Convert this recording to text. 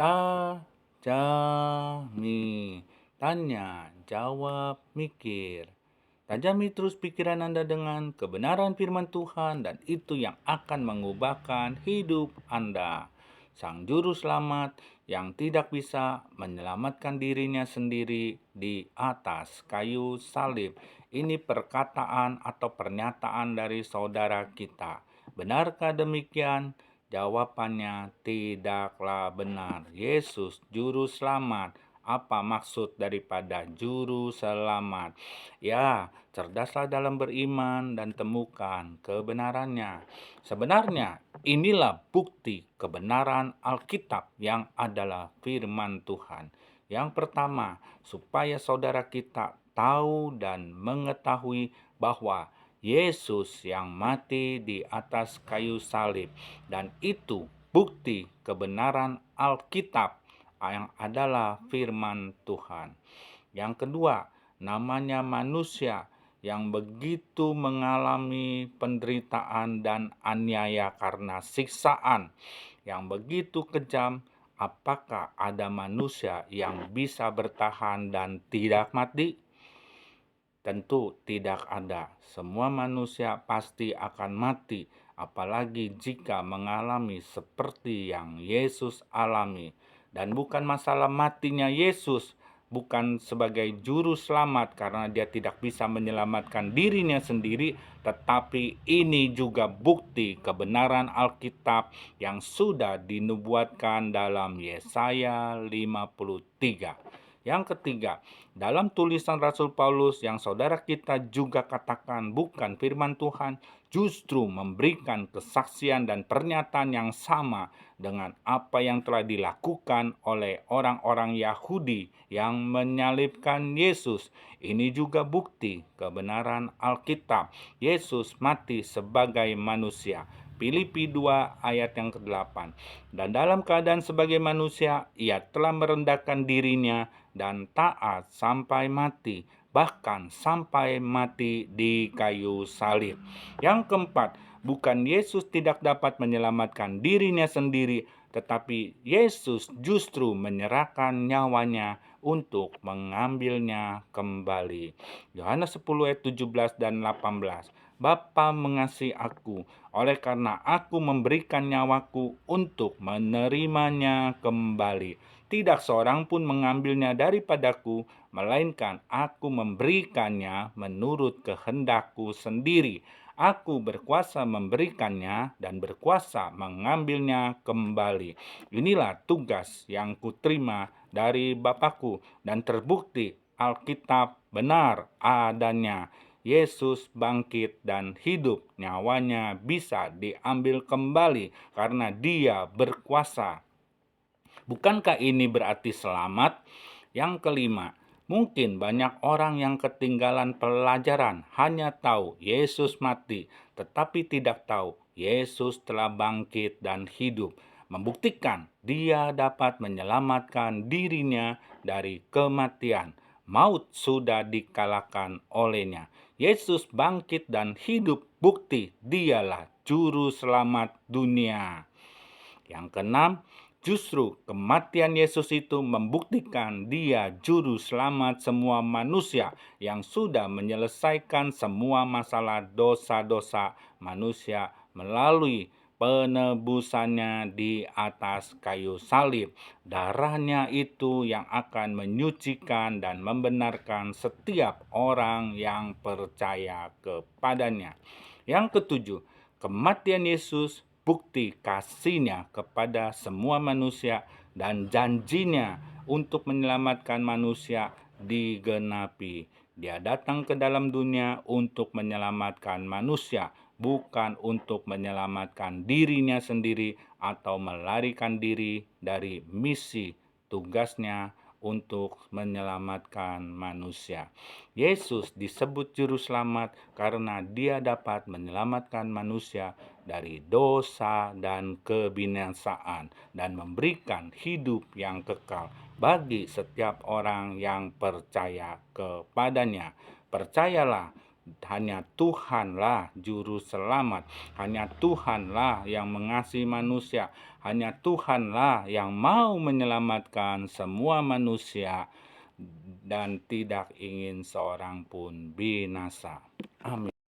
Tajami, tanya, jawab, mikir. Tajami terus pikiran Anda dengan kebenaran firman Tuhan dan itu yang akan mengubahkan hidup Anda. Sang juru selamat yang tidak bisa menyelamatkan dirinya sendiri di atas kayu salib. Ini perkataan atau pernyataan dari saudara kita. Benarkah demikian? Jawabannya tidaklah benar. Yesus juru selamat. Apa maksud daripada juru selamat? Ya, cerdaslah dalam beriman dan temukan kebenarannya. Sebenarnya inilah bukti kebenaran Alkitab yang adalah firman Tuhan. Yang pertama, supaya saudara kita tahu dan mengetahui bahwa Yesus yang mati di atas kayu salib, dan itu bukti kebenaran Alkitab yang adalah firman Tuhan. Yang kedua, namanya manusia yang begitu mengalami penderitaan dan aniaya karena siksaan yang begitu kejam. Apakah ada manusia yang bisa bertahan dan tidak mati? Tentu tidak ada. Semua manusia pasti akan mati, apalagi jika mengalami seperti yang Yesus alami. Dan bukan masalah matinya Yesus, bukan sebagai juru selamat karena dia tidak bisa menyelamatkan dirinya sendiri, tetapi ini juga bukti kebenaran Alkitab yang sudah dinubuatkan dalam Yesaya 53. Yang ketiga, dalam tulisan Rasul Paulus yang saudara kita juga katakan bukan firman Tuhan, justru memberikan kesaksian dan pernyataan yang sama dengan apa yang telah dilakukan oleh orang-orang Yahudi yang menyalibkan Yesus. Ini juga bukti kebenaran Alkitab. Yesus mati sebagai manusia. Filipi 2 ayat yang ke-8. Dan dalam keadaan sebagai manusia, ia telah merendahkan dirinya dan taat sampai mati, bahkan sampai mati di kayu salib. Yang keempat, bukan Yesus tidak dapat menyelamatkan dirinya sendiri, tetapi Yesus justru menyerahkan nyawanya untuk mengambilnya kembali. Yohanes 10 ayat 17 dan 18. Bapa mengasihi aku, oleh karena aku memberikan nyawaku untuk menerimanya kembali. Tidak seorang pun mengambilnya daripadaku, melainkan aku memberikannya menurut kehendakku sendiri. Aku berkuasa memberikannya dan berkuasa mengambilnya kembali. Inilah tugas yang kuterima dari Bapakku dan terbukti Alkitab benar adanya. Yesus bangkit dan hidup, nyawanya bisa diambil kembali karena Dia berkuasa. Bukankah ini berarti selamat? Yang kelima, mungkin banyak orang yang ketinggalan pelajaran, hanya tahu Yesus mati, tetapi tidak tahu Yesus telah bangkit dan hidup, membuktikan Dia dapat menyelamatkan dirinya dari kematian. Maut sudah dikalahkan olehnya. Yesus bangkit dan hidup, bukti Dialah juru selamat dunia. Yang keenam, justru kematian Yesus itu membuktikan Dia juru selamat semua manusia yang sudah menyelesaikan semua masalah dosa-dosa manusia melalui penebusannya di atas kayu salib. Darahnya itu yang akan menyucikan dan membenarkan setiap orang yang percaya kepadanya. Yang ketujuh, kematian Yesus bukti kasihnya kepada semua manusia dan janjinya untuk menyelamatkan manusia digenapi. Dia datang ke dalam dunia untuk menyelamatkan manusia, bukan untuk menyelamatkan dirinya sendiri atau melarikan diri dari misi tugasnya untuk menyelamatkan manusia. Yesus disebut juru selamat karena Dia dapat menyelamatkan manusia dari dosa dan kebinasaan dan memberikan hidup yang kekal bagi setiap orang yang percaya kepadanya. Percayalah Hanya Tuhanlah juru selamat. Hanya Tuhanlah yang mengasihi manusia. Hanya Tuhanlah yang mau menyelamatkan semua manusia dan tidak ingin seorang pun binasa. Amin.